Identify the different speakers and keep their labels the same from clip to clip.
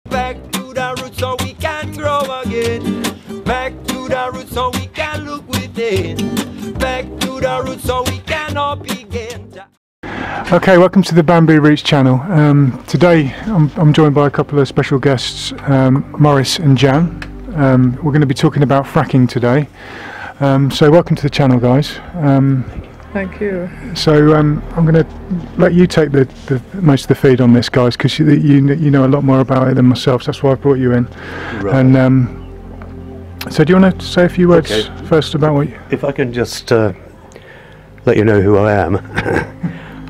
Speaker 1: Back to the roots so we can grow again. Back to the roots so we can look within. Back to the roots so we can all begin.
Speaker 2: Okay, welcome to the Bamboo Roots channel. Today I'm joined by a couple of special guests, Maurice and Jan. We're going to be talking about fracking today. So welcome to the channel, guys.
Speaker 3: Thank you.
Speaker 2: So I'm going to let you take the most of the feed on this, guys, because you know a lot more about it than myself. So that's why I brought you in.
Speaker 4: Right.
Speaker 2: And so do you want to say a few words first about what you...
Speaker 4: If I can just let you know who I am.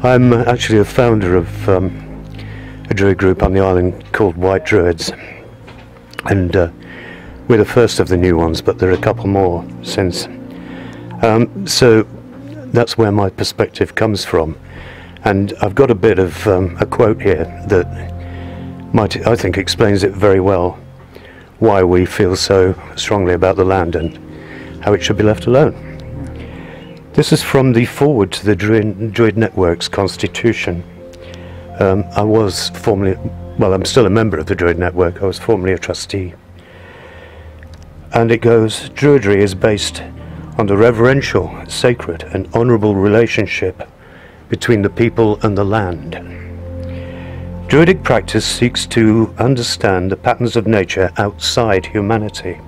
Speaker 4: I'm actually a founder of a Druid group on the island called White Druids, and we're the first of the new ones, but there are a couple more since. So that's where my perspective comes from, and I've got a bit of a quote here that I think explains it very well, why we feel so strongly about the land and how it should be left alone. This is from the foreword to the Druid Network's constitution. I was formerly, well, I'm still a member of the Druid Network. I was formerly a trustee. And it goes, Druidry is based on the reverential, sacred and honourable relationship between the people and the land. Druidic practice seeks to understand the patterns of nature outside humanity,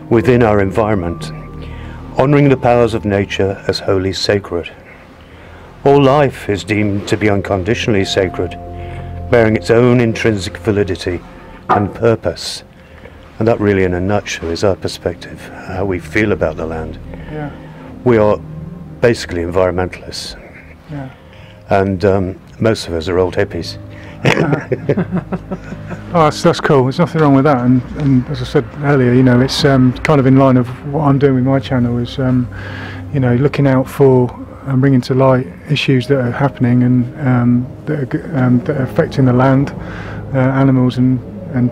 Speaker 4: within our environment, honouring the powers of nature as wholly sacred. All life is deemed to be unconditionally sacred, bearing its own intrinsic validity and purpose. And that really, in a nutshell, is our perspective, how we feel about the land.
Speaker 2: Yeah.
Speaker 4: We are basically environmentalists.
Speaker 2: Yeah.
Speaker 4: And most of us are old hippies.
Speaker 2: Oh, that's cool. There's nothing wrong with that, and as I said earlier, you know, it's kind of in line of what I'm doing with my channel is, you know, looking out for and bringing to light issues that are happening and that are affecting the land, animals and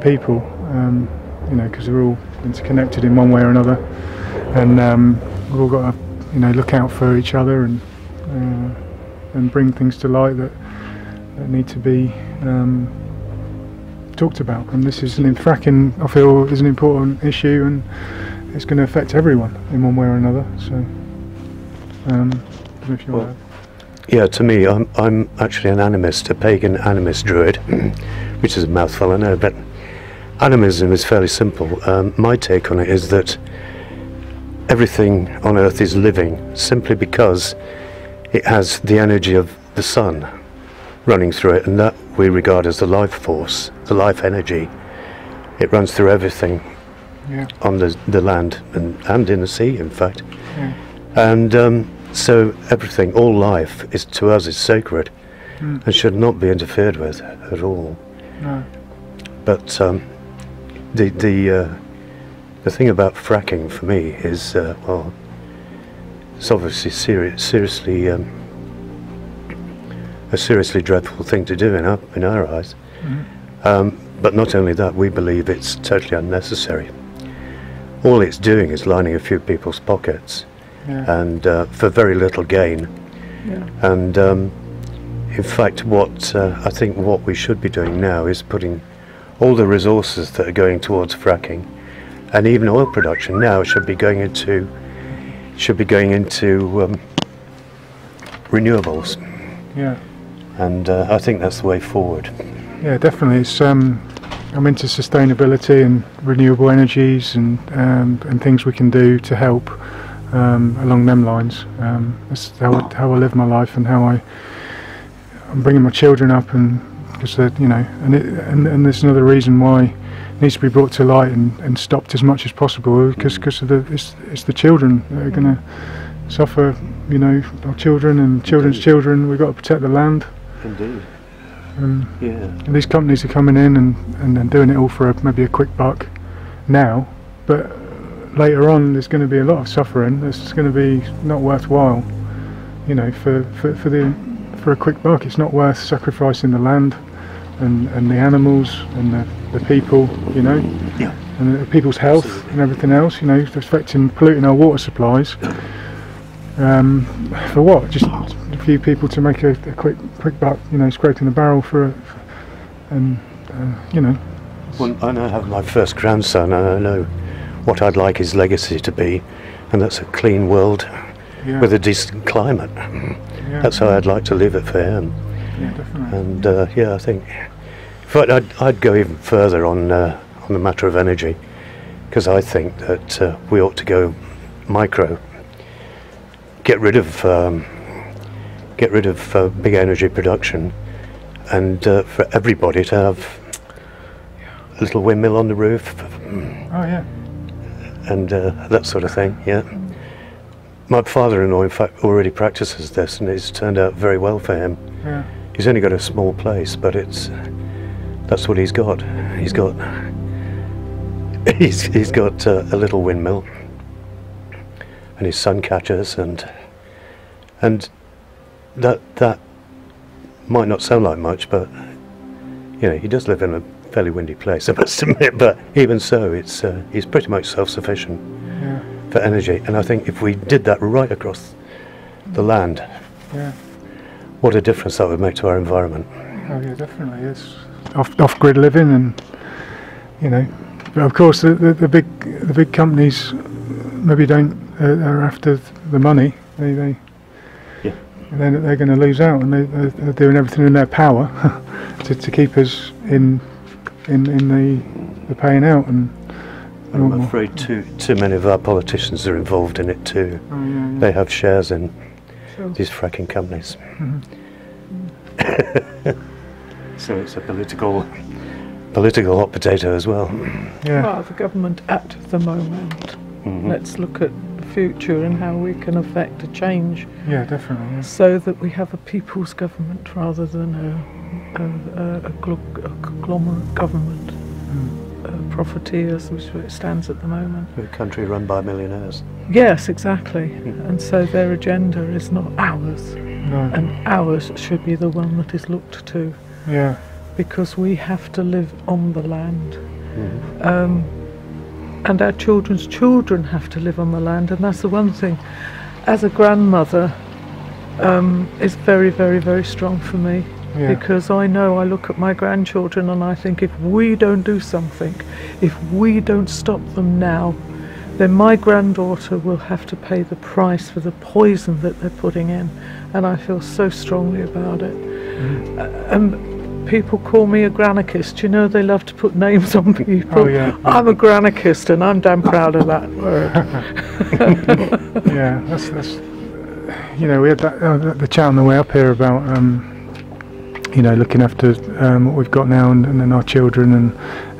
Speaker 2: people. You know, because they're all interconnected in one way or another, and we've all got to, you know, look out for each other and bring things to light that need to be talked about. And this is fracking, I feel, is an important issue, and it's going to affect everyone in one way or another. So, I don't know if you want to...
Speaker 4: Yeah, to me, I'm actually an animist, a pagan animist druid, which is a mouthful, I know, but animism is fairly simple. My take on it is that everything on Earth is living simply because it has the energy of the sun running through it, and that we regard as the life force, the life energy. It runs through everything on the land and in the sea, in fact. Yeah. And so everything, all life, is to us is sacred and should not be interfered with at all.
Speaker 2: No.
Speaker 4: But the thing about fracking for me is, well, it's obviously seriously a seriously dreadful thing to do in our eyes. But not only that, we believe it's totally unnecessary. All it's doing is lining a few people's pockets, and for very little gain. And in fact, I think what we should be doing now is putting all the resources that are going towards fracking, and even oil production now, should be going into renewables.
Speaker 2: Yeah.
Speaker 4: And I think that's the way forward.
Speaker 2: Yeah, definitely. It's I'm into sustainability and renewable energies and things we can do to help along them lines. That's how I live my life and how I'm bringing my children up, and because you know, and there's another reason why it needs to be brought to light and stopped as much as possible, because it's the children that are going to suffer. You know, our children and children's children. We've got to protect the land.
Speaker 4: Indeed.
Speaker 2: And these companies are coming in and doing it all for maybe a quick buck now, but later on there's going to be a lot of suffering. It's going to be not worthwhile. You know, for a quick buck, it's not worth sacrificing the land and the animals and the people. You know, and the people's health. Absolutely. And everything else. You know, polluting our water supplies. For what? Just a few people to make a quick buck, you know, scraping the barrel for it, and you know,
Speaker 4: Well, I now have my first grandson, and I know what I'd like his legacy to be, and that's a clean world with a decent climate. That's how I'd like to leave it for him.
Speaker 2: Yeah, definitely.
Speaker 4: And I think, in fact, I'd go even further on the matter of energy, because I think that we ought to go micro, get rid of big energy production, and for everybody to have a little windmill on the roof.
Speaker 2: Oh yeah.
Speaker 4: And that sort of thing. Yeah. My father-in-law, in fact, already practices this, and it's turned out very well for him.
Speaker 2: Yeah.
Speaker 4: He's only got a small place, but that's what he's got. He's got a little windmill and his sun catchers, and that might not sound like much, but he does live in a fairly windy place, I must admit. But even so, he's pretty much self-sufficient for energy. And I think if we did that right across the land, what a difference that would make to our environment.
Speaker 2: Oh yeah, definitely. It's off-grid living, and but of course the big companies maybe are after the money. They're going to lose out, and they're doing everything in their power to keep us in the paying out. And
Speaker 4: I'm afraid too many of our politicians are involved in it too. They have shares in these fracking companies. So it's a political hot potato as well.
Speaker 3: Well, the government at the moment. Let's look at the future and how we can affect a change.
Speaker 2: Yeah, definitely. Yeah.
Speaker 3: So that we have a people's government rather than a conglomerate government. Profiteers, which it stands at the moment.
Speaker 4: A country run by millionaires.
Speaker 3: Yes, exactly. And so their agenda is not ours.
Speaker 2: No.
Speaker 3: And ours should be the one that is looked to.
Speaker 2: Yeah.
Speaker 3: Because we have to live on the land. And our children's children have to live on the land, and that's the one thing, as a grandmother, is very, very, very strong for me. Because I know, I look at my grandchildren and I think, if we don't do something, if we don't stop them now, then my granddaughter will have to pay the price for the poison that they're putting in. And I feel so strongly about it. People call me a granarchist. They love to put names on people.
Speaker 2: Oh, yeah.
Speaker 3: I'm a granarchist, and I'm damn proud of that word.
Speaker 2: Yeah, that's we had the chat on the way up here about looking after what we've got now, and then our children and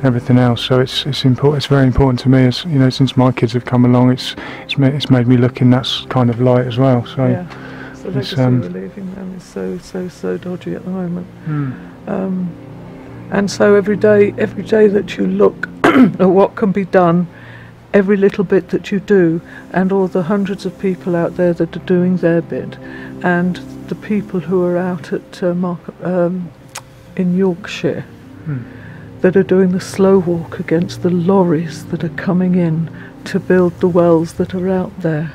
Speaker 2: everything else. So it's important. It's very important to me. As since my kids have come along, it's made me look in that kind of light as well. So
Speaker 3: yeah. So the legacy we're leaving them is so dodgy at the moment. And so every day that you look at what can be done, every little bit that you do, and all the hundreds of people out there that are doing their bit, and the people who are out at in Yorkshire that are doing the slow walk against the lorries that are coming in to build the wells that are out there.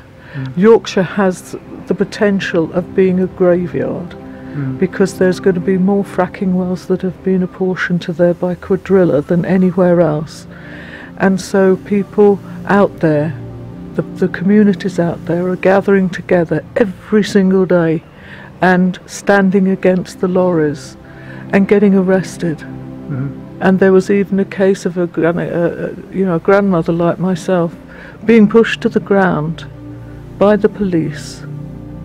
Speaker 3: Yorkshire has the potential of being a graveyard, because there's going to be more fracking wells that have been apportioned to there by quadrilla than anywhere else. And so people out there, the communities out there, are gathering together every single day and standing against the lorries and getting arrested. And there was even a case of a grandmother like myself being pushed to the ground by the police,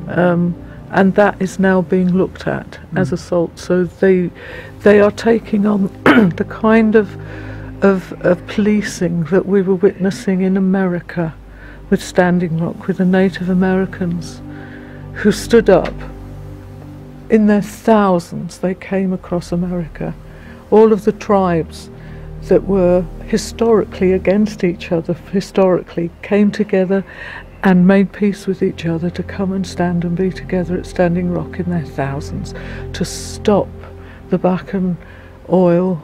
Speaker 3: and that is now being looked at as assault. So they are taking on the kind of policing that we were witnessing in America with Standing Rock, with the Native Americans who stood up. In their thousands they came across America. All of the tribes that were historically against each other, historically came together and made peace with each other to come and stand and be together at Standing Rock in their thousands to stop the Bakken oil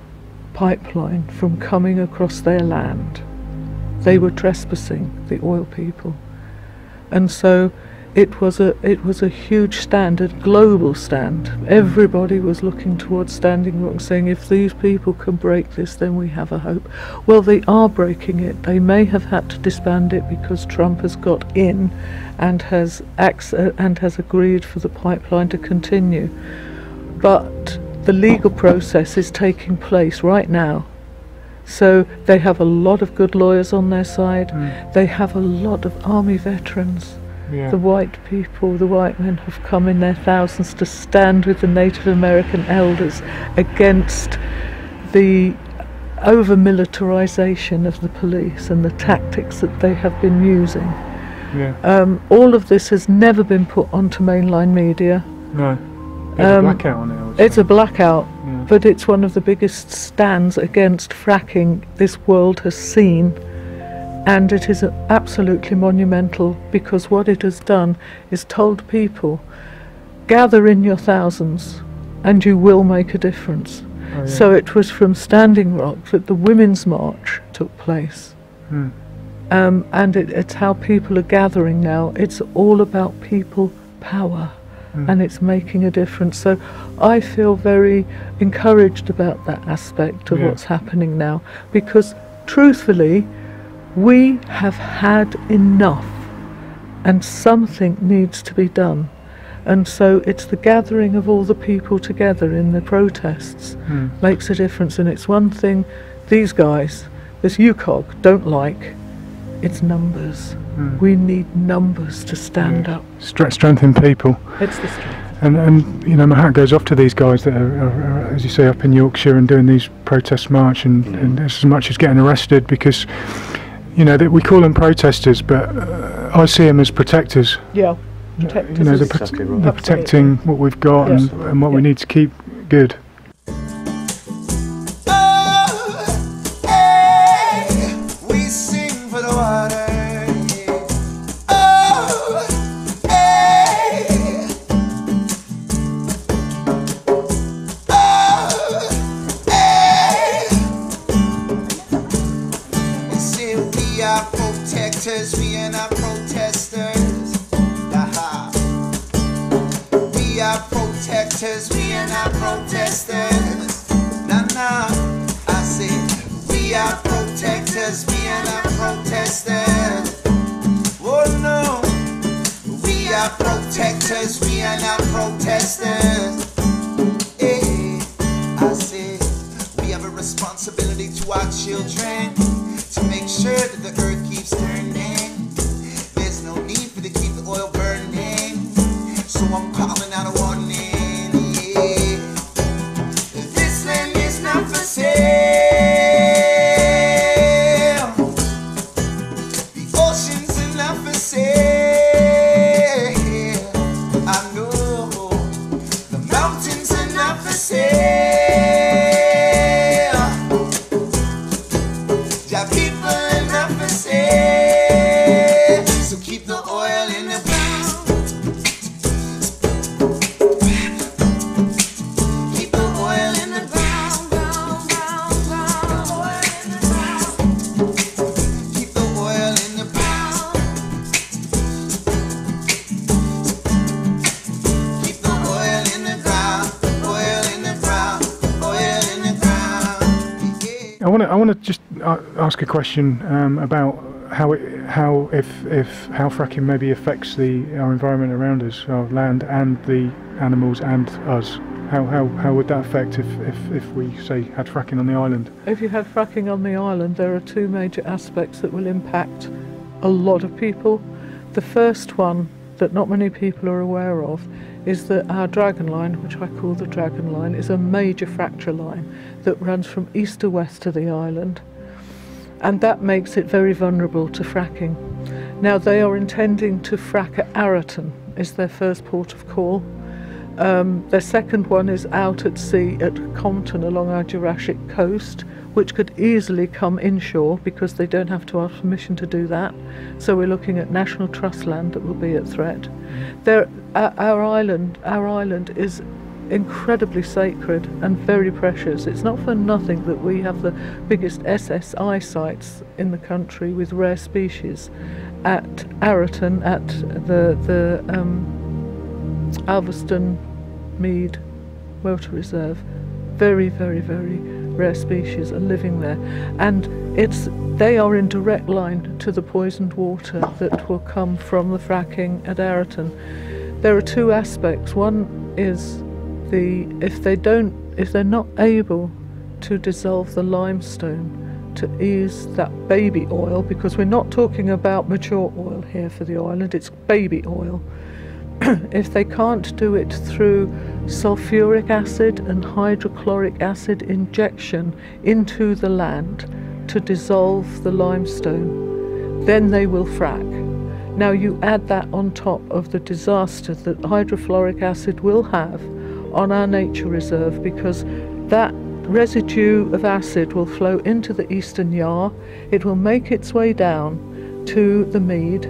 Speaker 3: pipeline from coming across their land. They were trespassing, the oil people. And so it was a huge stand, a global stand. Everybody was looking towards Standing Rock, saying if these people can break this, then we have a hope. Well, they are breaking it. They may have had to disband it because Trump has got in and has agreed for the pipeline to continue. But the legal process is taking place right now. So they have a lot of good lawyers on their side. They have a lot of army veterans.
Speaker 2: Yeah.
Speaker 3: The white people, the white men have come in their thousands to stand with the Native American elders against the over-militarization of the police and the tactics that they have been using.
Speaker 2: Yeah.
Speaker 3: All of this has never been put onto mainline media.
Speaker 2: No. There's a blackout on it, I would
Speaker 3: It's
Speaker 2: say.
Speaker 3: a blackout,
Speaker 2: Yeah.
Speaker 3: but it's one of the biggest stands against fracking this world has seen. And it is absolutely monumental, because what it has done is told people, gather in your thousands and you will make a difference.
Speaker 2: Oh, yeah.
Speaker 3: So it was from Standing Rock that the Women's March took place. And it's how people are gathering now. It's all about people power, and it's making a difference. So I feel very encouraged about that aspect of what's happening now, because truthfully, we have had enough and something needs to be done. And so it's the gathering of all the people together in the protests makes a difference. And it's one thing these guys, this UCOG, don't like. It's numbers. We need numbers to stand up.
Speaker 2: Strength in people.
Speaker 3: It's the strength.
Speaker 2: And you know, my hat goes off to these guys that are, as you say, up in Yorkshire and doing these protest march, and as much as getting arrested, because you know that we call them protesters, but I see them as protectors.
Speaker 3: Yeah,
Speaker 2: You
Speaker 3: protectors.
Speaker 2: know,
Speaker 3: is
Speaker 4: exactly right.
Speaker 2: they're protecting what we've got and what we need to keep good.
Speaker 5: We sing for the water. Oh, hey. Oh, hey. You see, we are protectors, we are not protesters. Aha. We are protectors, we are not protesters. Nah, nah. I say, we are protectors, we are not protesters. Oh no, we are protectors, we are not protesters. Hey, I say, we have a responsibility to our children to make sure that the earth keeps turning. There's no need for to keep the oil burning, so I'm calling out a warning. Yeah. This land is not for sale.
Speaker 2: I want to just ask a question about how fracking maybe affects our environment around us, our land and the animals and us. How would that affect if we say had fracking on the island?
Speaker 3: If you had fracking on the island, there are two major aspects that will impact a lot of people. The first one that not many people are aware of is that our dragon line, which I call the dragon line, is a major fracture line that runs from east to west to the island, and that makes it very vulnerable to fracking. Now they are intending to frack at Arraton, is their first port of call. Their second one is out at sea at Compton along our Jurassic coast, which could easily come inshore because they don't have to ask permission to do that. So we're looking at National Trust land that will be at threat. Our island is incredibly sacred and very precious. It's not for nothing that we have the biggest SSI sites in the country with rare species at Araton, at the Alveston Mead Water Reserve. Very, very, very rare species are living there, and they are in direct line to the poisoned water that will come from the fracking at Araton. There are two aspects. One is if they're not able to dissolve the limestone to ease that baby oil, because we're not talking about mature oil here for the island, it's baby oil. If they can't do it through sulfuric acid and hydrochloric acid injection into the land to dissolve the limestone, then they will frack. Now you add that on top of the disaster that hydrofluoric acid will have on our nature reserve, because that residue of acid will flow into the Eastern Yar. It will make its way down to the Mead,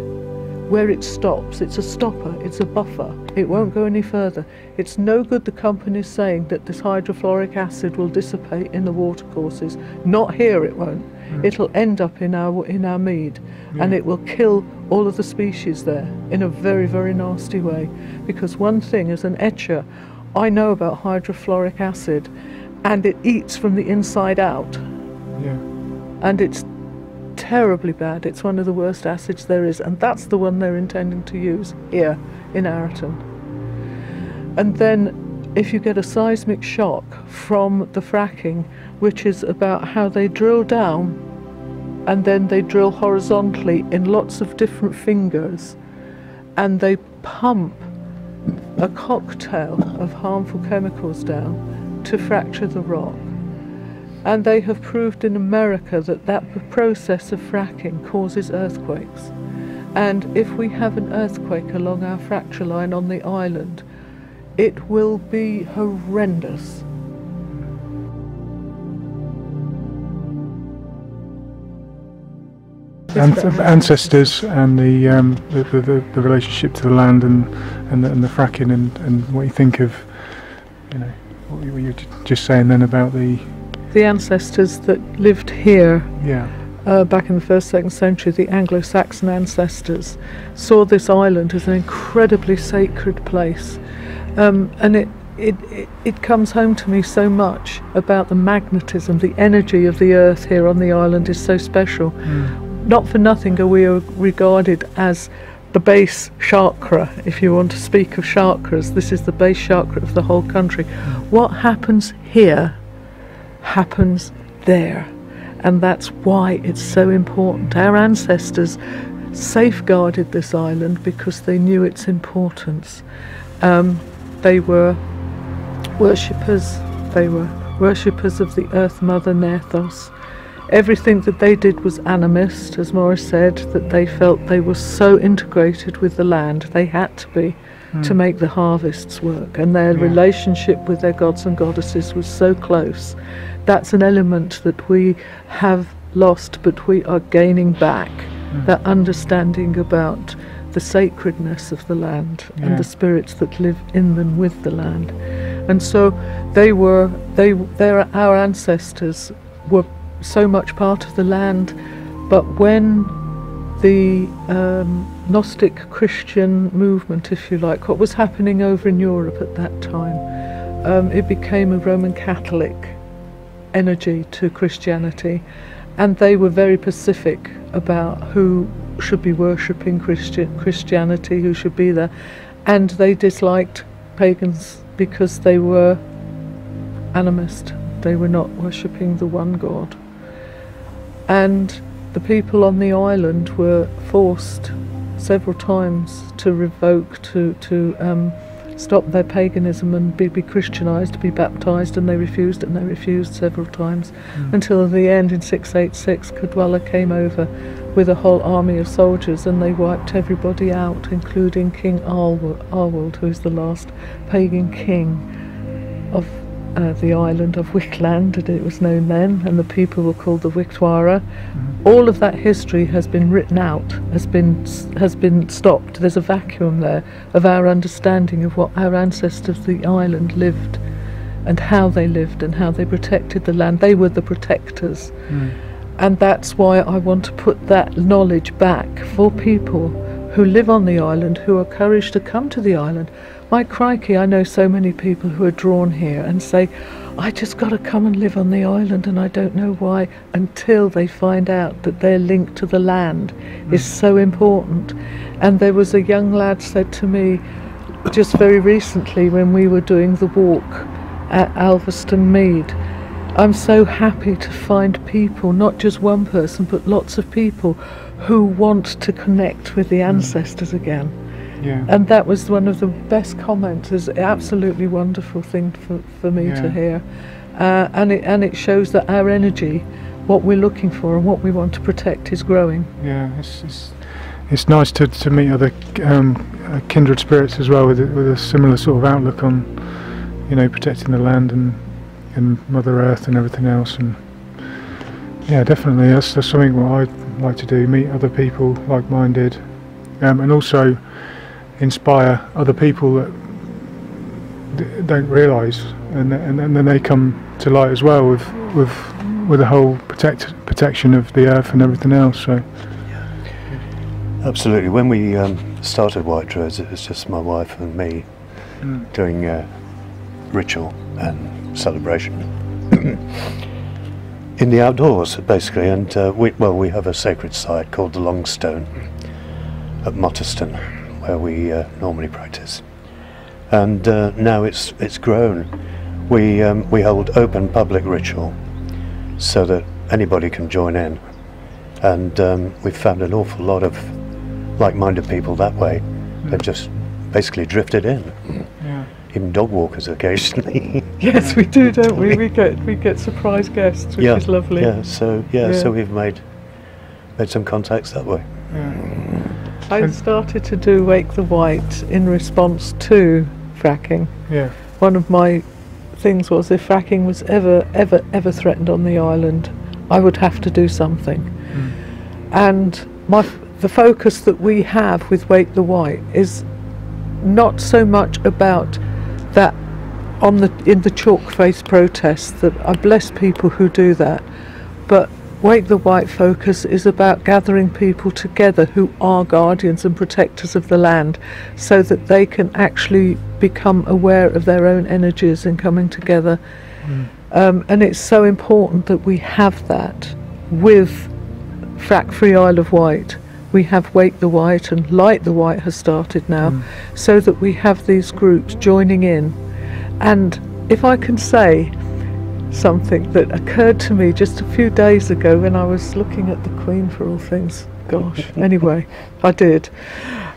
Speaker 3: where it stops. It's a stopper, it's a buffer. It won't go any further. It's no good the companies saying that this hydrofluoric acid will dissipate in the watercourses. Not here, it won't. It'll end up in our Mead, and it will kill all of the species there in a very, very nasty way. Because one thing, as an etcher, I know about hydrofluoric acid, and it eats from the inside out.
Speaker 2: Yeah.
Speaker 3: And it's terribly bad. It's one of the worst acids there is, and that's the one they're intending to use here in Araton. And then if you get a seismic shock from the fracking, which is about how they drill down and then they drill horizontally in lots of different fingers, and they pump a cocktail of harmful chemicals down to fracture the rock. And they have proved in America that that process of fracking causes earthquakes. And if we have an earthquake along our fracture line on the island, it will be horrendous.
Speaker 2: Ancestors and the relationship to the land and the fracking and what you think of, what you were just saying then about the
Speaker 3: ancestors that lived here.
Speaker 2: Yeah.
Speaker 3: Back in the 1st, 2nd century, the Anglo-Saxon ancestors saw this island as an incredibly sacred place, and it comes home to me so much about the magnetism, the energy of the earth here on the island is so special. Not for nothing are we regarded as the base chakra, if you want to speak of chakras. This is the base chakra of the whole country. What happens here happens there, and that's why it's so important. Our ancestors safeguarded this island because they knew its importance. They were worshippers of the Earth Mother Nethos. Everything that they did was animist, as Morris said, that they felt they were so integrated with the land, they had to be, to make the harvests work, and their relationship with their gods and goddesses was so close. That's an element that we have lost, but we are gaining back, that understanding about the sacredness of the land and the spirits that live in them with the land. And so our ancestors were so much part of the land, but when the Gnostic Christian movement, if you like, what was happening over in Europe at that time, it became a Roman Catholic energy to Christianity, and they were very specific about who should be worshipping Christianity, who should be there, and they disliked pagans because they were animist. They were not worshipping the one God. And the people on the island were forced several times to revoke, to stop their paganism and be Christianized, to be baptized, and they refused several times, until at the end in 686 Cadwalla came over with a whole army of soldiers, and they wiped everybody out, including King Arwald, who is the last pagan king of the island of Wickland, and it was known then, and the people were called the Wictwara, all of that history has been written out, has been stopped. There's a vacuum there of our understanding of what our ancestors of the island lived and how they lived and how they protected the land. They were the protectors. And that's why I want to put that knowledge back for people who live on the island, who are encouraged to come to the island. My crikey, I know so many people who are drawn here and say, I just got to come and live on the island and I don't know why, until they find out that their link to the land is so important. And there was a young lad said to me just very recently when we were doing the walk at Alveston Mead, I'm so happy to find people, not just one person, but lots of people who want to connect with the ancestors again.
Speaker 2: Yeah.
Speaker 3: And that was one of the best comments. It's an absolutely wonderful thing for me to hear. And it shows that our energy, what we're looking for and what we want to protect, is growing.
Speaker 2: Yeah, it's nice to meet other kindred spirits as well with a similar sort of outlook on, you know, protecting the land and Mother Earth and everything else. And yeah, definitely that's something what I'd like to do, meet other people like-minded, and also inspire other people that don't realise, and then they come to light as well with the whole protection of the earth and everything else. So
Speaker 4: Absolutely. When we started White Druids, it was just my wife and me doing ritual and celebration in the outdoors, basically. And we have a sacred site called the Longstone at Motterston, where we normally practice. And now it's grown. We hold open public ritual so that anybody can join in, and we've found an awful lot of like-minded people that way. They've just basically drifted in.
Speaker 2: yeah,
Speaker 4: Even dog walkers occasionally.
Speaker 3: Yes, we do, don't we? We get surprise guests, which is lovely.
Speaker 4: So we've made some contacts that way.
Speaker 3: I started to do Wake the Wight in response to fracking.
Speaker 2: Yeah.
Speaker 3: One of my things was, if fracking was ever threatened on the island, I would have to do something. And the focus that we have with Wake the Wight is not so much about that in the chalk face protests, that I bless people who do that, but Wake the Wight focus is about gathering people together who are guardians and protectors of the land, so that they can actually become aware of their own energies and coming together. And it's so important that we have that with Frack Free Isle of Wight. We have Wake the Wight, and Light the Wight has started now, so that we have these groups joining in. And if I can say something that occurred to me just a few days ago when I was looking at the Queen, for all things, gosh, anyway, I did.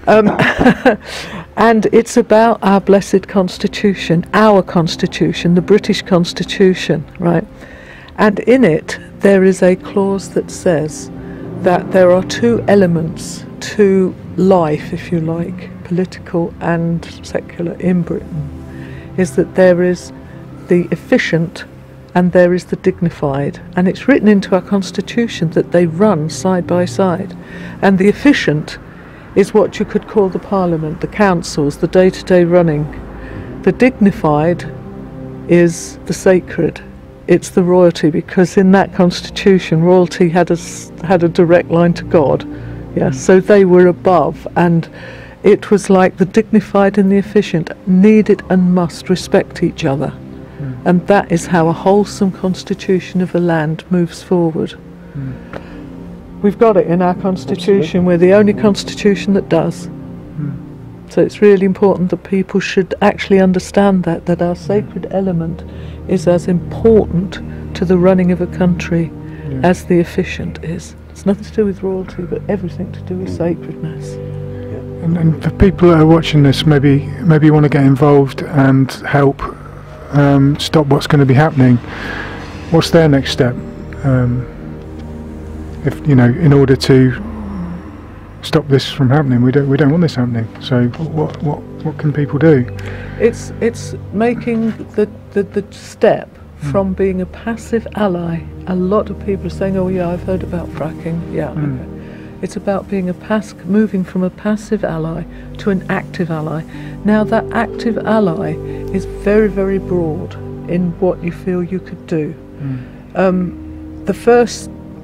Speaker 3: And it's about our blessed Constitution, the British Constitution, right? And in it there is a clause that says that there are two elements to life, if you like, political and secular, in Britain, is that there is the efficient and there is the dignified, and it's written into our constitution that they run side by side. And the efficient is what you could call the parliament, the councils, the day-to-day running. The dignified is the sacred. It's the royalty, because in that constitution royalty had a direct line to God. So they were above, and it was like the dignified and the efficient needed and must respect each other. And that is how a wholesome constitution of a land moves forward. We've got it in our constitution. Absolutely. We're the only constitution that does. So it's really important that people should actually understand that our sacred element is as important to the running of a country as the efficient is. It's nothing to do with royalty, but everything to do with sacredness.
Speaker 2: And for people that are watching this, maybe want to get involved and help stop what's going to be happening. What's their next step? If in order to stop this from happening, we don't want this happening. So what can people do?
Speaker 3: It's making the step from being a passive ally. A lot of people are saying, oh yeah, I've heard about fracking. Yeah, okay. It's about being moving from a passive ally to an active ally. Now that active ally is very, very broad in what you feel you could do.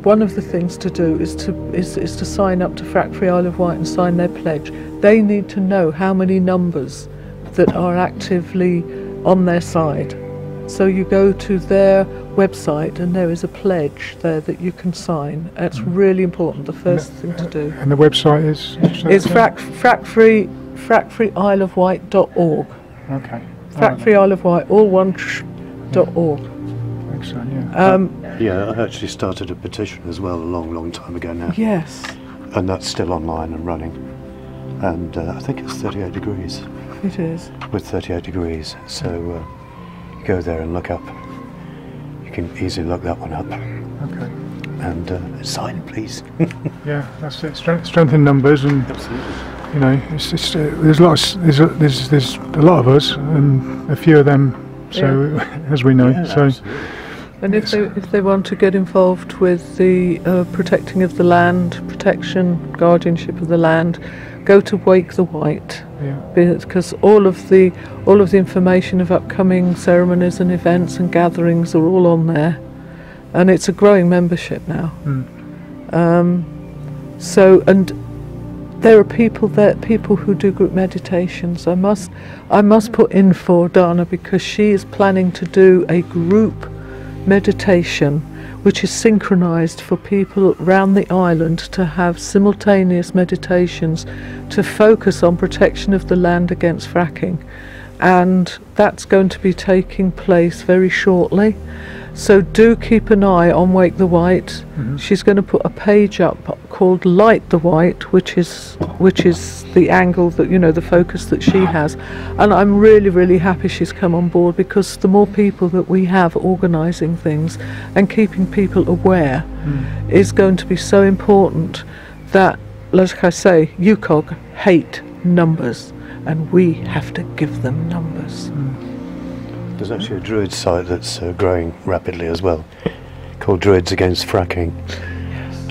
Speaker 3: One of the things to do is to sign up to Frack Free Isle of Wight and sign their pledge. They need to know how many numbers that are actively on their side. So you go to their website and there is a pledge there that you can sign. That's really important, the first thing to do.
Speaker 2: And the website is?
Speaker 3: It's frackfreeisleofwight.org.
Speaker 2: Okay.
Speaker 3: Frack Free Isle of Wight, all one .org.
Speaker 2: Excellent, yeah.
Speaker 4: Yeah, I actually started a petition as well a long time ago now.
Speaker 3: Yes.
Speaker 4: And that's still online and running. And I think it's 38 degrees.
Speaker 3: It is.
Speaker 4: With 38 degrees. So you go there and look up. You can easily look that one up.
Speaker 2: Okay.
Speaker 4: And sign, please.
Speaker 2: Yeah, that's it. Strength in numbers, and
Speaker 4: absolutely.
Speaker 2: You know, there's a lot of us, and a few of them. So as we know,
Speaker 4: Absolutely.
Speaker 3: And if they want to get involved with the protecting of the land, protection, guardianship of the land, go to Wake the Wight, because all of the information of upcoming ceremonies and events and gatherings are all on there, and it's a growing membership now. So, and there are people who do group meditations. I must put in for Dana, because she is planning to do a group meditation which is synchronized for people around the island to have simultaneous meditations to focus on protection of the land against fracking, and that's going to be taking place very shortly. So do keep an eye on Wake the Wight. She's going to put a page up called Light the Wight, which is the angle that, you know, the focus that she has. And I'm really happy she's come on board, because the more people that we have organising things and keeping people aware is going to be so important. That, like I say, UCOG hate numbers, and we have to give them numbers.
Speaker 4: There's actually a Druid site that's growing rapidly as well, called Druids Against Fracking,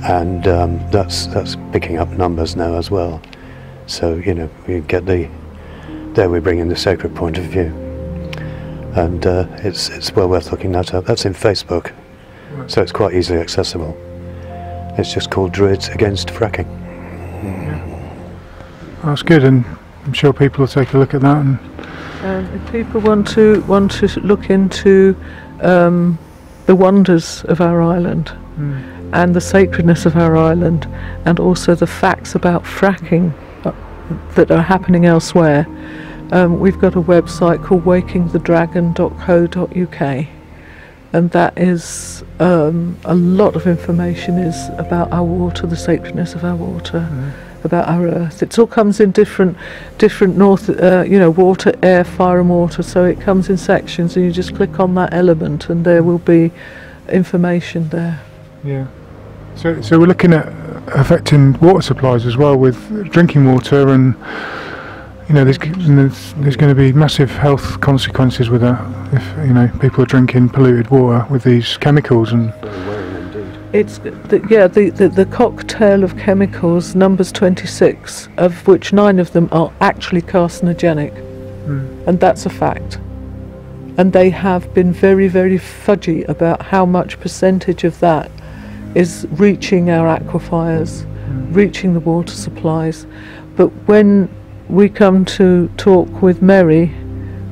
Speaker 4: and that's picking up numbers now as well. So, you know, we get there we bring in the sacred point of view, and it's well worth looking that up. That's in Facebook, so it's quite easily accessible. It's just called Druids Against Fracking.
Speaker 2: That's good, and I'm sure people will take a look at that. And
Speaker 3: if people want to look into the wonders of our island and the sacredness of our island, and also the facts about fracking that are happening elsewhere, we've got a website called wakingthedragon.co.uk, and that is a lot of information is about our water, the sacredness of our water. About our earth. It all comes in different water, air, fire and water, so it comes in sections, and you just click on that element and there will be information there.
Speaker 2: Yeah. So we're looking at affecting water supplies as well, with drinking water, and you know, there's going to be massive health consequences with that if, you know, people are drinking polluted water with these chemicals. And
Speaker 3: it's the cocktail of chemicals numbers 26, of which 9 of them are actually carcinogenic, and that's a fact. And they have been very fudgy about how much percentage of that is reaching our aquifers, reaching the water supplies. But when we come to talk with Mary,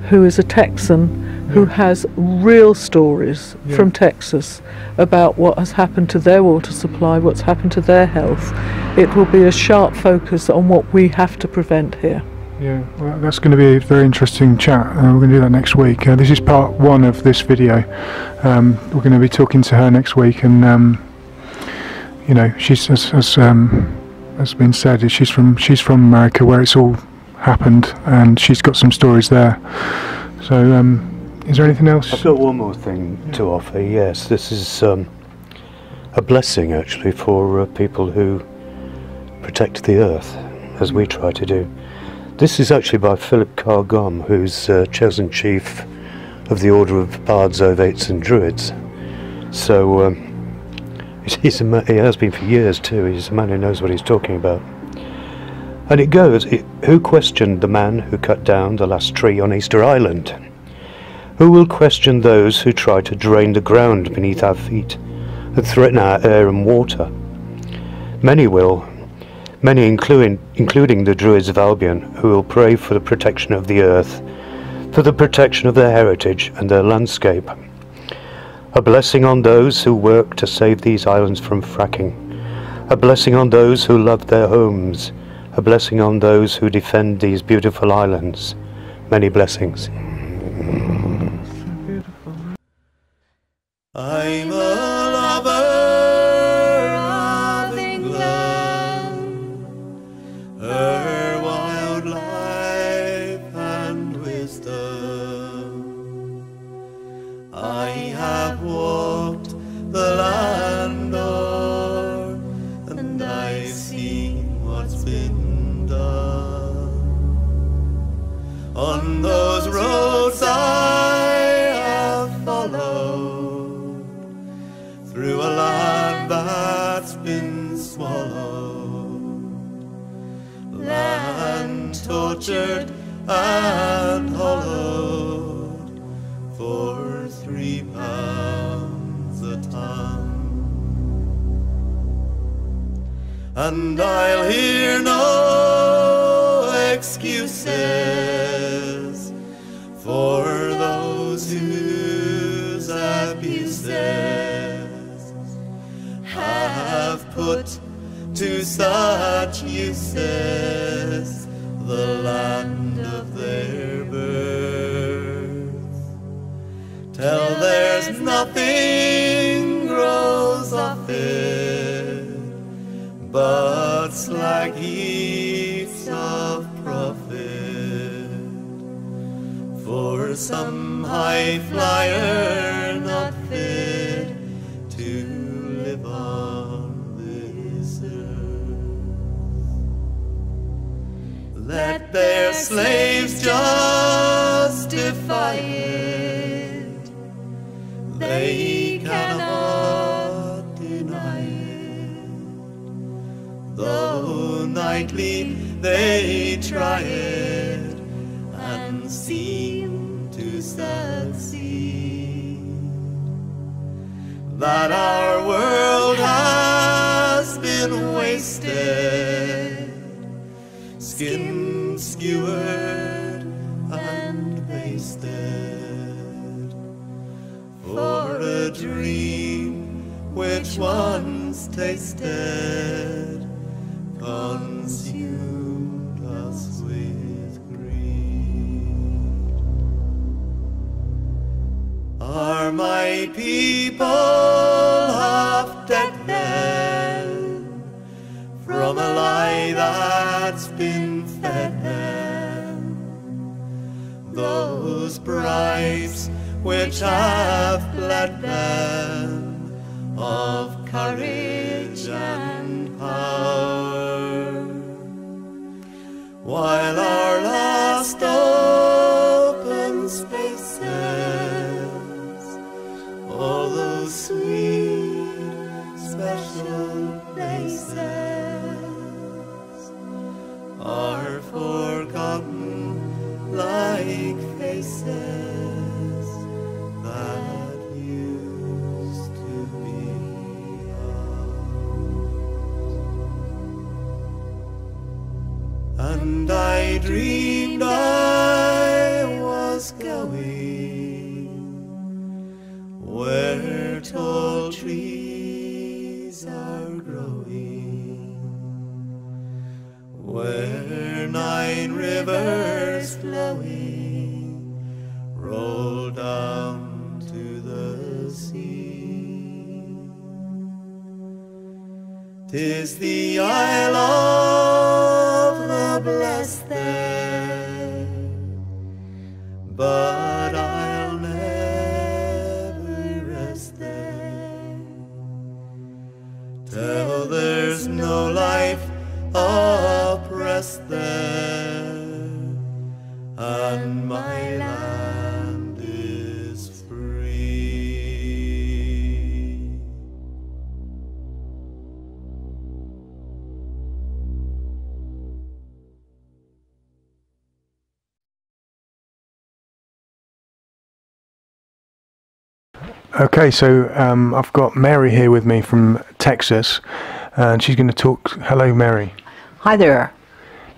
Speaker 3: who is a Texan, who has real stories from Texas about what has happened to their water supply, what's happened to their health, it will be a sharp focus on what we have to prevent here.
Speaker 2: Yeah, well, that's going to be a very interesting chat. We're going to do that next week. This is part 1 of this video. We're going to be talking to her next week, and you know, she's as been said, she's from America, where it's all happened, and she's got some stories there. So is there anything else?
Speaker 4: I've got one more thing to offer. Yes, this is a blessing actually for people who protect the earth, as we try to do. This is actually by Philip Carr Gom, who's chosen chief of the order of bards, ovates and druids. So he has been for years too. He's a man who knows what he's talking about. And it goes, who questioned the man who cut down the last tree on Easter Island? Who will question those who try to drain the ground beneath our feet and threaten our air and water? Many will, many including the Druids of Albion, who will pray for the protection of the earth, for the protection of their heritage and their landscape. A blessing on those who work to save these islands from fracking. A blessing on those who love their homes. A blessing on those who defend these beautiful islands. Many blessings.
Speaker 5: I'm a lover of England, her wildlife and wisdom. I have walked the land o'er, and I've seen what's been done. On those roads I have followed, through a land that's been swallowed, land tortured and hollowed for £3 a ton. And I'll hear no excuses for those whose abuses have put to such uses the land of their birth, till there's nothing grows off it but slag heaps of profit for some high flyer not fit to live on this earth. Let their slaves justify it, they cannot deny it, though nightly they try it and seem to succeed. That our world has been wasted, skin skewered and basted, for a dream which once tasted consumed us with greed. Are my people half dead then, from a lie that's been fed them? Those bribes which have bled them of courage and power, while our last open spaces, all those sweet special places, are forgotten like faces that used to be ours. And I dreamed I was going where tall trees are growing, where 9 rivers flowing roll down to the sea. 'Tis the Isle of the Blessed there, but I'll never rest there till there's no life oppressed there, and my land is
Speaker 2: Okay, so I've got Mary here with me from Texas, and she's going to talk. Hello, Mary.
Speaker 6: Hi there.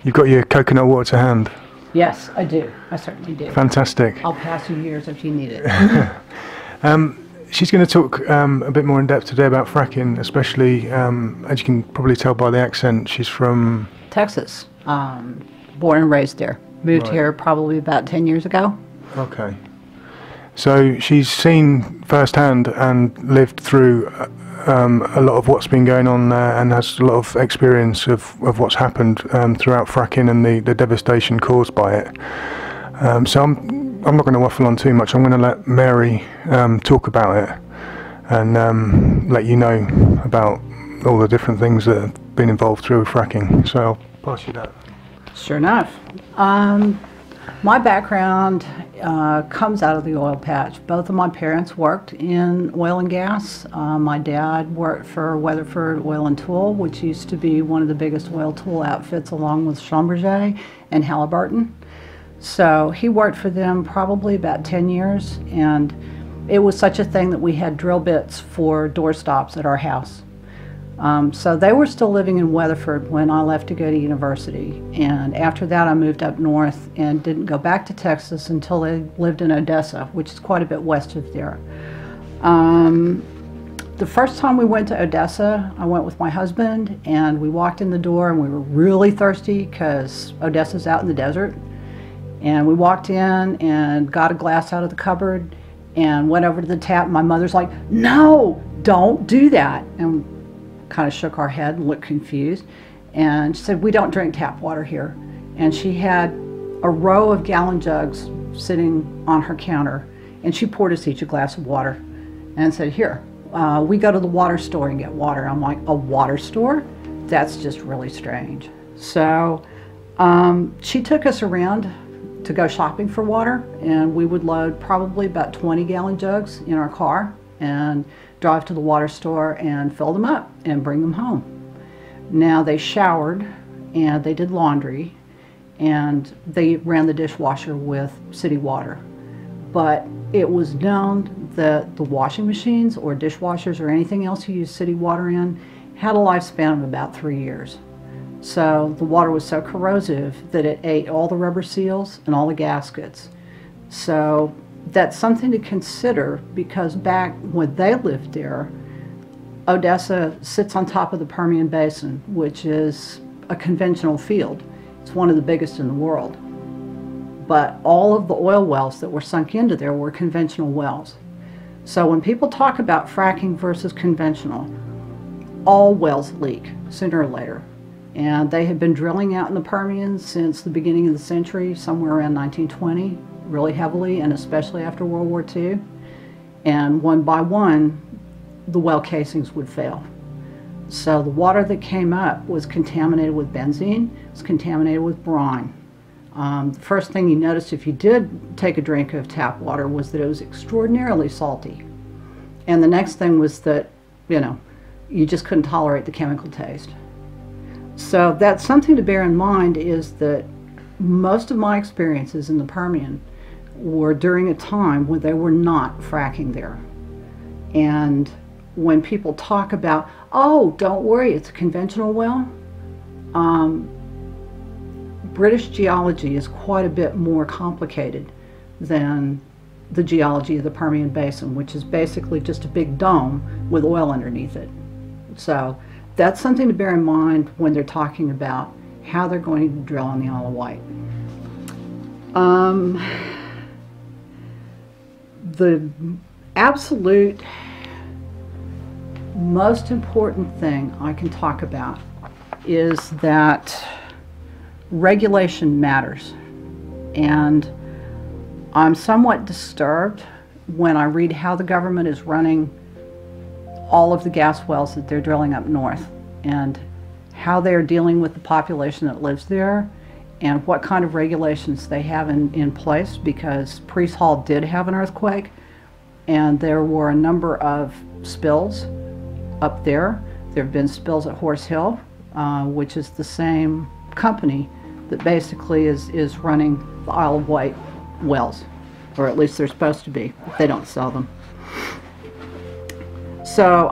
Speaker 2: You've got your coconut water to hand.
Speaker 6: Yes, I do. I certainly do.
Speaker 2: Fantastic.
Speaker 6: I'll pass you yours if you need it.
Speaker 2: She's going to talk a bit more in depth today about fracking, especially, as you can probably tell by the accent, she's from...
Speaker 6: Texas. Born and raised there. Moved
Speaker 2: Right.
Speaker 6: here probably about 10 years ago.
Speaker 2: Okay. So she's seen firsthand and lived through a lot of what's been going on there, and has a lot of experience of what's happened throughout fracking and the devastation caused by it. So I'm not going to waffle on too much. I'm going to let Mary talk about it and let you know about all the different things that have been involved through fracking. So I'll pass you that.
Speaker 6: Sure enough. My background comes out of the oil patch. Both of my parents worked in oil and gas. My dad worked for Weatherford Oil and Tool, which used to be one of the biggest oil tool outfits, along with Schlumberger and Halliburton. So he worked for them probably about 10 years, and it was such a thing that we had drill bits for door stops at our house. So they were still living in Weatherford when I left to go to university, and after that I moved up north and didn't go back to Texas until they lived in Odessa, which is quite a bit west of there. The first time we went to Odessa, I went with my husband, and we walked in the door, and we were really thirsty because Odessa's out in the desert. And we walked in and got a glass out of the cupboard and went over to the tap. My mother's like, "No, don't do that." And kind of shook our head and looked confused. And she said, "We don't drink tap water here." And she had a row of gallon jugs sitting on her counter, and she poured us each a glass of water and said, "Here, we go to the water store and get water." I'm like, "A water store? That's just really strange." So she took us around to go shopping for water, and we would load probably about 20 gallon jugs in our car and drive to the water store and fill them up and bring them home. Now they showered and they did laundry and they ran the dishwasher with city water. But it was known that the washing machines or dishwashers or anything else you use city water in had a lifespan of about 3 years. So the water was so corrosive that it ate all the rubber seals and all the gaskets. So that's something to consider, because back when they lived there, Odessa sits on top of the Permian Basin, which is a conventional field. It's one of the biggest in the world. But all of the oil wells that were sunk into there were conventional wells. So when people talk about fracking versus conventional, all wells leak sooner or later. And they have been drilling out in the Permian since the beginning of the century, somewhere around 1920, really heavily, and especially after World War II. And one by one, the well casings would fail. So the water that came up was contaminated with benzene, it was contaminated with brine. The first thing you noticed if you did take a drink of tap water was that it was extraordinarily salty. And the next thing was that, you just couldn't tolerate the chemical taste. So that's something to bear in mind, is that most of my experiences in the Permian were during a time when they were not fracking there. And when people talk about, "Oh, don't worry, it's a conventional well," British geology is quite a bit more complicated than the geology of the Permian Basin, which is basically just a big dome with oil underneath it. So that's something to bear in mind when they're talking about how they're going to drill on the Isle of Wight. The absolute most important thing I can talk about is that regulation matters. And I'm somewhat disturbed when I read how the government is running all of the gas wells that they're drilling up north, and how they're dealing with the population that lives there, and what kind of regulations they have in place, because Priest Hall did have an earthquake, and there were a number of spills up there. There have been spills at Horse Hill, which is the same company that basically is running the Isle of Wight wells, or at least they're supposed to be. They don't sell them. So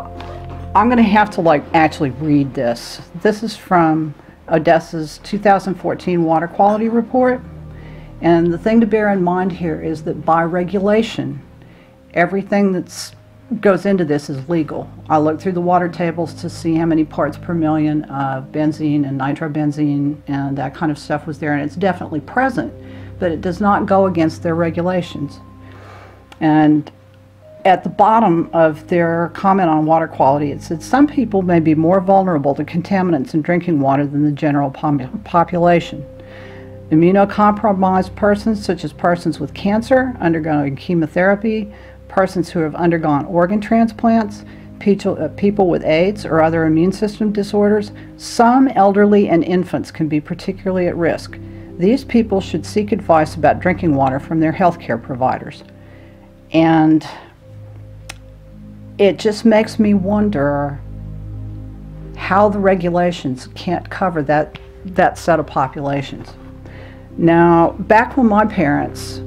Speaker 6: I'm going to have to actually read this. This is from Odessa's 2014 water quality report. And the thing to bear in mind here is that by regulation, everything that goes into this is legal. I looked through the water tables to see how many parts per million of benzene and nitrobenzene and that kind of stuff was there, and it's definitely present, but it does not go against their regulations. And at the bottom of their comment on water quality, it said some people may be more vulnerable to contaminants in drinking water than the general population. Immunocompromised persons, such as persons with cancer, undergoing chemotherapy, persons who have undergone organ transplants, people with AIDS or other immune system disorders, some elderly and infants can be particularly at risk. These people should seek advice about drinking water from their healthcare providers. And it just makes me wonder how the regulations can't cover that set of populations. Now, back when my parents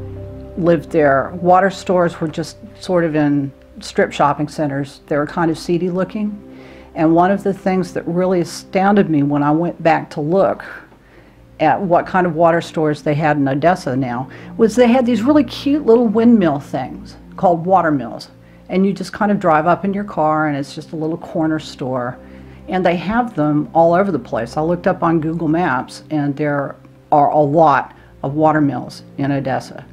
Speaker 6: lived there, water stores were just sort of in strip shopping centers. They were kind of seedy looking. And one of the things that really astounded me when I went back to look at what kind of water stores they had in Odessa now was they had these really cute little windmill things called water mills. And you just kind of drive up in your car and it's just a little corner store. And they have them all over the place. I looked up on Google Maps and there are a lot of water mills in Odessa.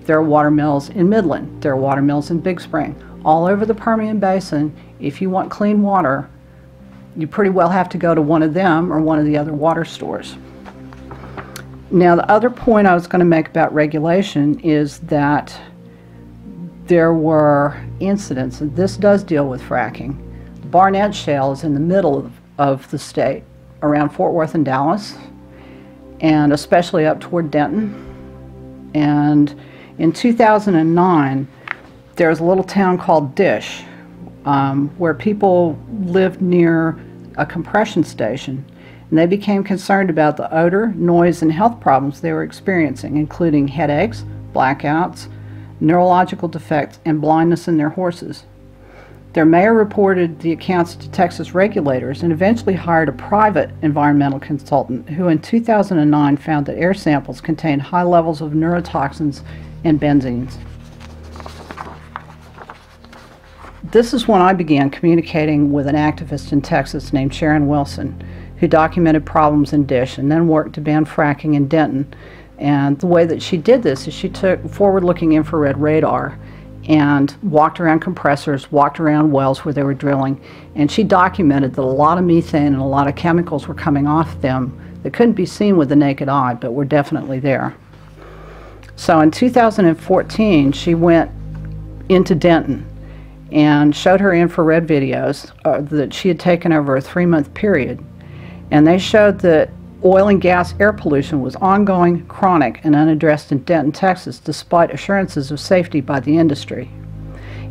Speaker 6: There are water mills in Midland. There are water mills in Big Spring. All over the Permian Basin, if you want clean water, you pretty well have to go to one of them or one of the other water stores. Now, the other point I was going to make about regulation is that there were incidents, and this does deal with fracking. The Barnett Shale is in the middle of the state, around Fort Worth and Dallas, and especially up toward Denton. And in 2009, there was a little town called Dish, where people lived near a compression station, and they became concerned about the odor, noise, and health problems they were experiencing, including headaches, blackouts, neurological defects, and blindness in their horses. Their mayor reported the accounts to Texas regulators and eventually hired a private environmental consultant who in 2009 found that air samples contained high levels of neurotoxins and benzenes. This is when I began communicating with an activist in Texas named Sharon Wilson, who documented problems in Dish and then worked to ban fracking in Denton. And the way that she did this is she took forward-looking infrared radar and walked around compressors, walked around wells where they were drilling, and she documented that a lot of methane and a lot of chemicals were coming off them that couldn't be seen with the naked eye, but were definitely there. So in 2014, she went into Denton and showed her infrared videos that she had taken over a 3-month period, and they showed that oil and gas air pollution was ongoing, chronic, and unaddressed in Denton, Texas, despite assurances of safety by the industry.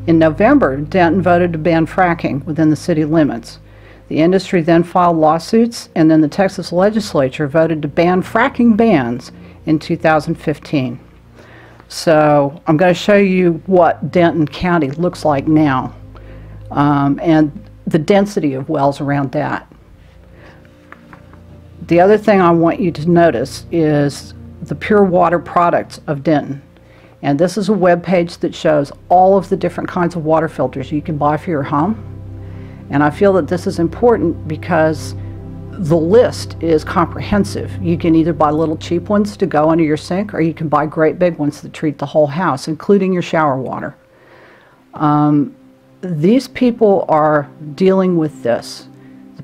Speaker 6: In November, Denton voted to ban fracking within the city limits. The industry then filed lawsuits, and then the Texas legislature voted to ban fracking bans in 2015. So I'm going to show you what Denton County looks like now, and the density of wells around that. The other thing I want you to notice is the pure water products of Denton. And this is a web page that shows all of the different kinds of water filters you can buy for your home. And I feel that this is important because the list is comprehensive. You can either buy little cheap ones to go under your sink, or you can buy great big ones that treat the whole house, including your shower water. These people are dealing with this.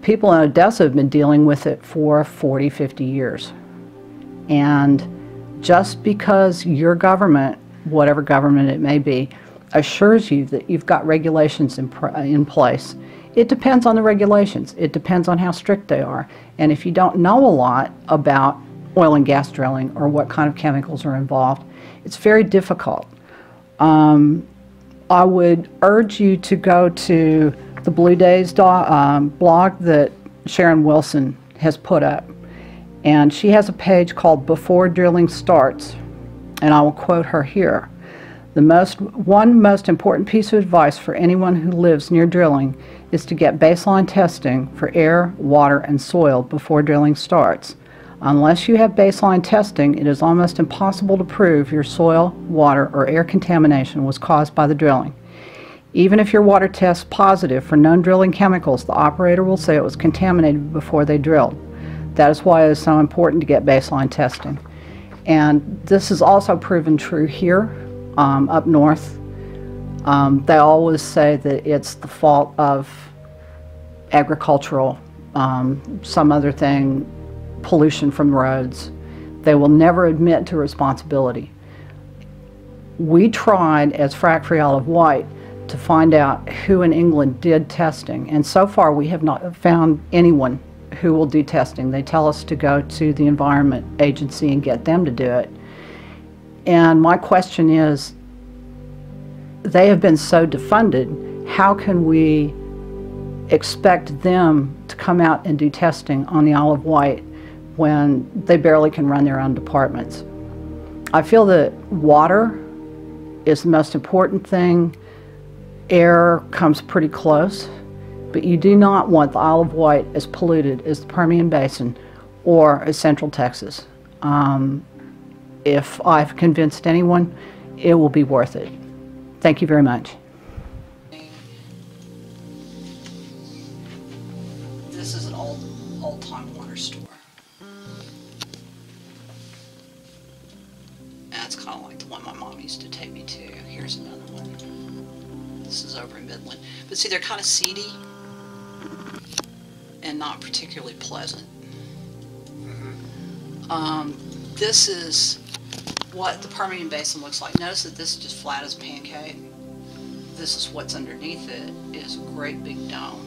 Speaker 6: People in Odessa have been dealing with it for 40, 50 years. And just because your government, whatever government it may be, assures you that you've got regulations in place, it depends on the regulations. It depends on how strict they are. And if you don't know a lot about oil and gas drilling or what kind of chemicals are involved, it's very difficult. I would urge you to go to the Blue Days blog that Sharon Wilson has put up. And she has a page called Before Drilling Starts, and I will quote her here. One most important piece of advice for anyone who lives near drilling is to get baseline testing for air, water, and soil before drilling starts. Unless you have baseline testing, it is almost impossible to prove your soil, water, or air contamination was caused by the drilling. Even if your water tests positive for known drilling chemicals, the operator will say it was contaminated before they drilled. That is why it is so important to get baseline testing. And this is also proven true here, up north. They always say that it's the fault of agricultural, some other thing, pollution from roads. They will never admit to responsibility. We tried, as Frack Free Isle of Wight, to find out who in England did testing, and so far we have not found anyone who will do testing. They tell us to go to the Environment Agency and get them to do it. And my question is, they have been so defunded, how can we expect them to come out and do testing on the Isle of Wight when they barely can run their own departments? I feel that water is the most important thing. Air comes pretty close, but you do not want the Isle of Wight as polluted as the Permian Basin or as Central Texas. If I've convinced anyone, it will be worth it. Thank you very much. This is an old-time water store. That's kind of like the one my mom used to take me to. Here's another one. This is over in Midland. But see, they're kind of seedy and not particularly pleasant. This is what the Permian Basin looks like. Notice that this is just flat as a pancake. This is what's underneath it is a great big dome.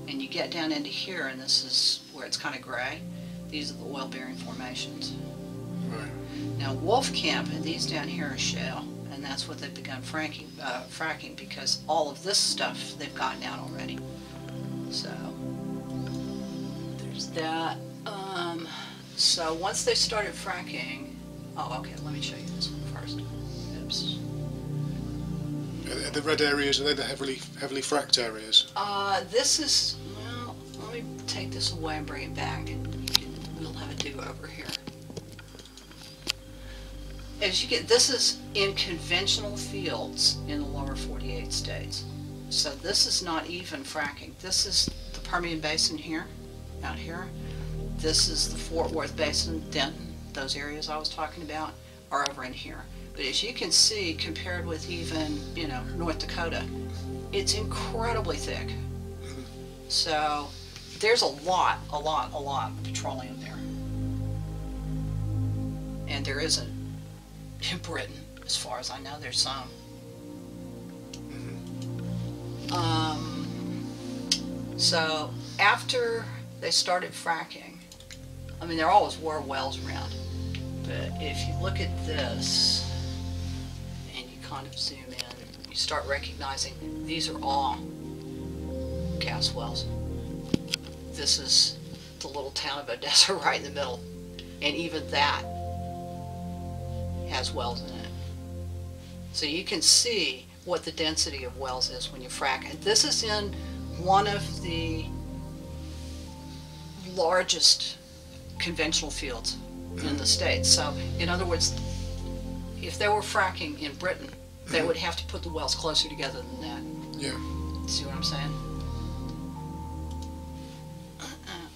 Speaker 6: And you get down into here, and this is where it's kind of gray. These are the oil-bearing formations.
Speaker 7: Right.
Speaker 6: Now, Wolf Camp and these down here are shale, and that's what they've begun fracking because all of this stuff they've gotten out already. So there's that. So once they started fracking, oh, okay, let me show you this one first. Oops.
Speaker 7: The red areas, are they the heavily fracked areas?
Speaker 6: This is, well, let me take this away and bring it back, and we'll have a do-over here. As you get, this is in conventional fields in the lower 48 states. So this is not even fracking. This is the Permian Basin here, out here. This is the Fort Worth Basin, Denton, those areas I was talking about are over in here. But as you can see, compared with even, you know, North Dakota, it's incredibly thick. So there's a lot of petroleum there. And there isn't in Britain, as far as I know. There's some. So after they started fracking, I mean, there always were wells around, but if you look at this and you kind of zoom in, you start recognizing these are all gas wells. This is the little town of Odessa right in the middle, and even that has wells in it. So you can see what the density of wells is when you frack. And this is in one of the largest conventional fields in the States. So in other words, if they were fracking in Britain, they would have to put the wells closer together than that.
Speaker 7: Yeah.
Speaker 6: See what I'm saying?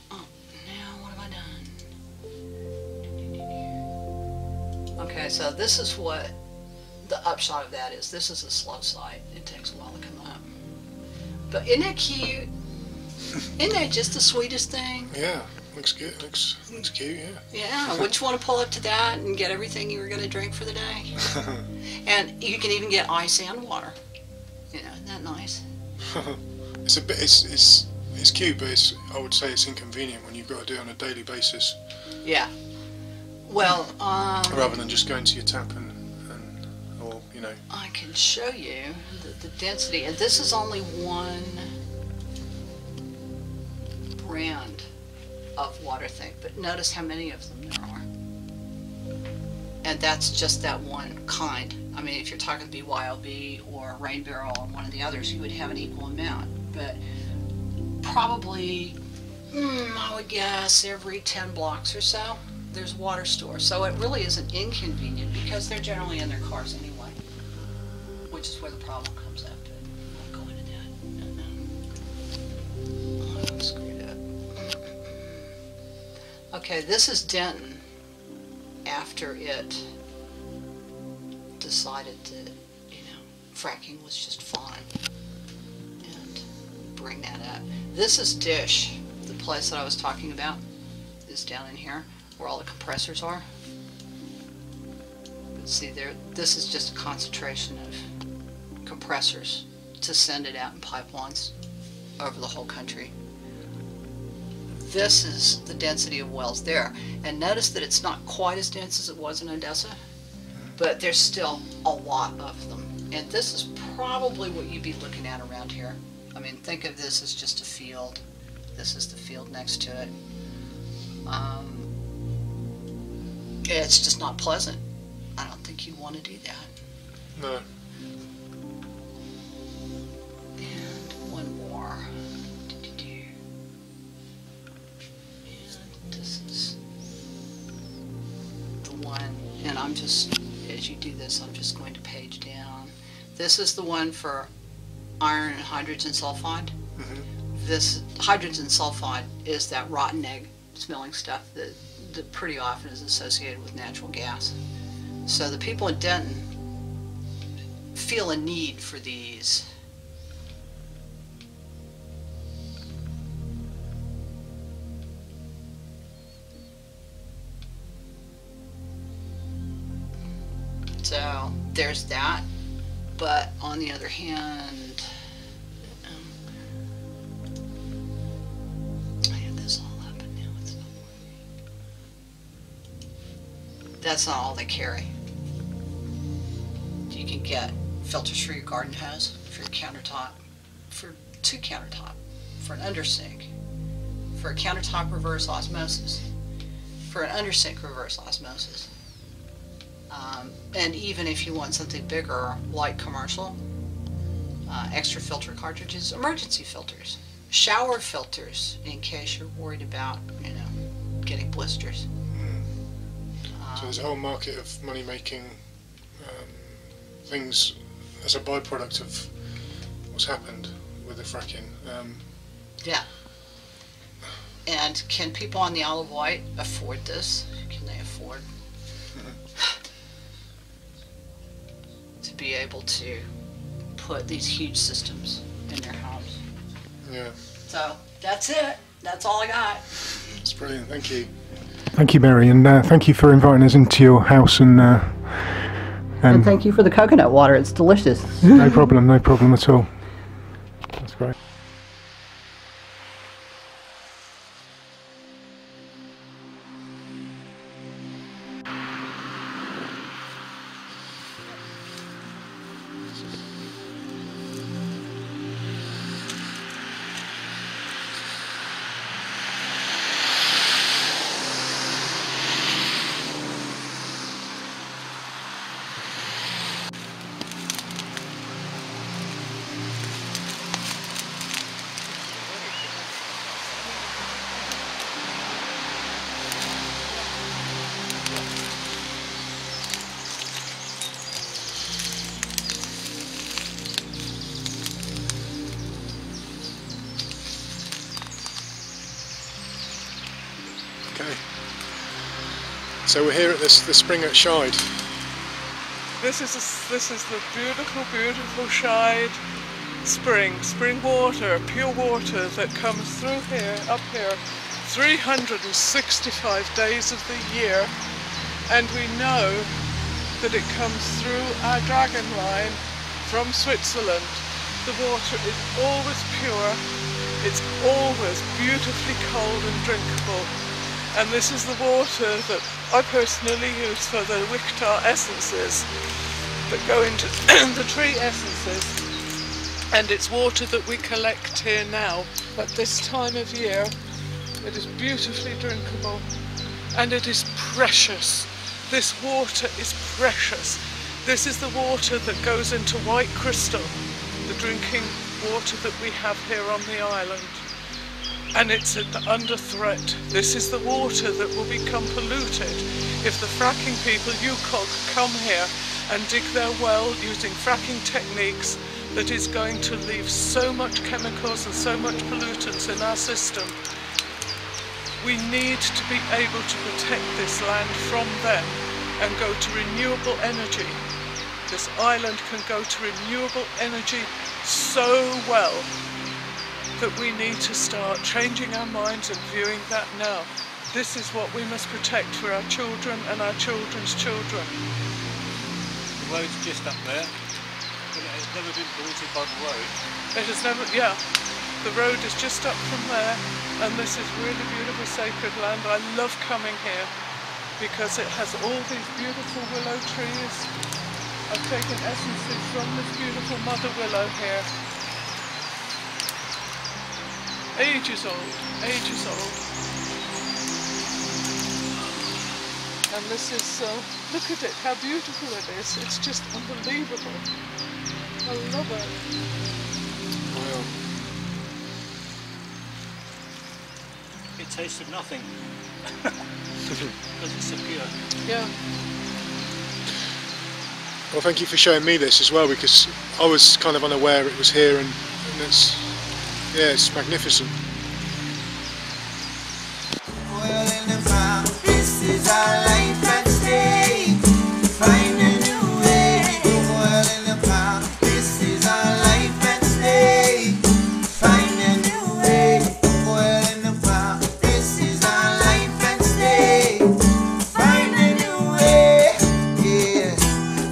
Speaker 6: Now what have I done? Okay, so this is what the upshot of that is. This is a slow site. It takes a while to come up. But isn't that cute? Isn't that just the sweetest thing?
Speaker 7: Yeah, looks good. Looks cute, yeah.
Speaker 6: Yeah, wouldn't you want to pull up to that and get everything you were going to drink for the day? And you can even get ice and water. You know, isn't that nice?
Speaker 7: It's a bit. It's cute, but I would say it's inconvenient when you've got to do it on a daily basis.
Speaker 6: Yeah. Well,
Speaker 7: rather than just going to your tap and or you know.
Speaker 6: I can show you the density, and this is only one brand of water thing, but notice how many of them there are. and that's just that one kind. I mean, if you're talking BYOB or rain barrel or one of the others, you would have an equal amount. But probably, I would guess every 10 blocks or so, there's a water store. So it really isn't inconvenient because they're generally in their cars anyway, which is where the problem comes up. But I won't go into that. Oh, screwed up. Okay, this is Denton after it decided that, fracking was just fine, and bring that up. This is Dish, the place that I was talking about is down in here where all the compressors are. But see there, this is just a concentration of compressors to send it out in pipelines over the whole country. This is the density of wells there, and notice that it's not quite as dense as it was in Odessa, but there's still a lot of them. And this is probably what you'd be looking at around here. I mean, think of this as just a field. This is the field next to it. It's just not pleasant. I don't think you'd want to do that.
Speaker 7: No.
Speaker 6: And one more. And this is the one, and I'm just, as you do this, I'm just going to page down. This is the one for iron and hydrogen sulfide. This hydrogen sulfide is that rotten egg smelling stuff that pretty often is associated with natural gas. So the people in Denton feel a need for these. So there's that, but on the other hand, I had this all up and now it's not working. That's not all they carry. You can get filters for your garden hose, for your countertop, for 2 countertop, for an undersink, for a countertop reverse osmosis, for an undersink reverse osmosis. And even if you want something bigger, like commercial, extra filter cartridges, emergency filters, shower filters in case you're worried about, getting blisters.
Speaker 7: So there's a whole market of money-making things as a byproduct of what's happened with the fracking.
Speaker 6: Yeah. And can people on the Isle of Wight afford this? Can they afford to be able to put these huge systems in their homes?
Speaker 7: Yeah.
Speaker 6: So that's it. That's all I got.
Speaker 7: It's brilliant. Thank you.
Speaker 2: Thank you, Mary, and thank you for inviting us into your house, and
Speaker 6: thank you for the coconut water. It's delicious.
Speaker 2: no problem at all. That's great.
Speaker 7: Okay. So we're here at the spring at Shide.
Speaker 3: This is the beautiful Shide spring water, pure water that comes through here, up here, 365 days of the year, and we know that it comes through our dragon line from Switzerland. The water is always pure, it's always beautifully cold and drinkable. And this is the water that I personally use for the Wichita essences that go into the tree essences. And it's water that we collect here now at this time of year. It is beautifully drinkable and it is precious. This water is precious. This is the water that goes into White Crystal, the drinking water that we have here on the island. And it's under threat. This is the water that will become polluted if the fracking people, UCOG, come here and dig their well using fracking techniques that is going to leave so much chemicals and so much pollutants in our system. We need to be able to protect this land from them and go to renewable energy. This island can go to renewable energy so well that we need to start changing our minds and viewing that now. This is what we must protect for our children and our children's children.
Speaker 8: The road's just up there, but it has never been polluted by the road.
Speaker 3: It has never, yeah. The road is just up from there, and this is really beautiful sacred land. I love coming here because it has all these beautiful willow trees. I've taken essences from this beautiful mother willow here. Ages old, ages old. And this is, look at it, how beautiful it is. It's just unbelievable. I love it.
Speaker 7: Wow.
Speaker 8: It tastes of nothing because it's so pure.
Speaker 3: Yeah.
Speaker 7: Well, thank you for showing me this as well, because I was kind of unaware it was here, and it's, yeah, it's magnificent.
Speaker 5: Oil in the ground, this is our life at stake. Find a new way. Oil in the ground, this is our life at stake. Find a new way. Oil in the ground, this is our life at stake. Find a new way. Yeah,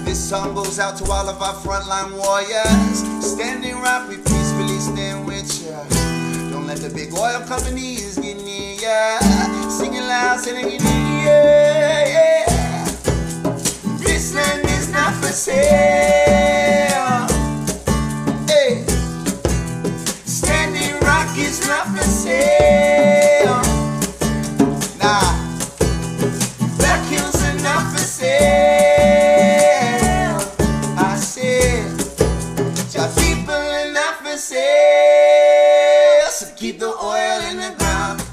Speaker 5: this song goes out to all of our frontline warriors, standing right, we peacefully stand with ya. Don't let the big oil companies get near ya. Singing loud, singing in the air, yeah. This land is not for sale. Hey, Standing Rock is not for sale. Nah, Black Hills are not for sale. I said, your people are not for sale. So keep the oil in the ground.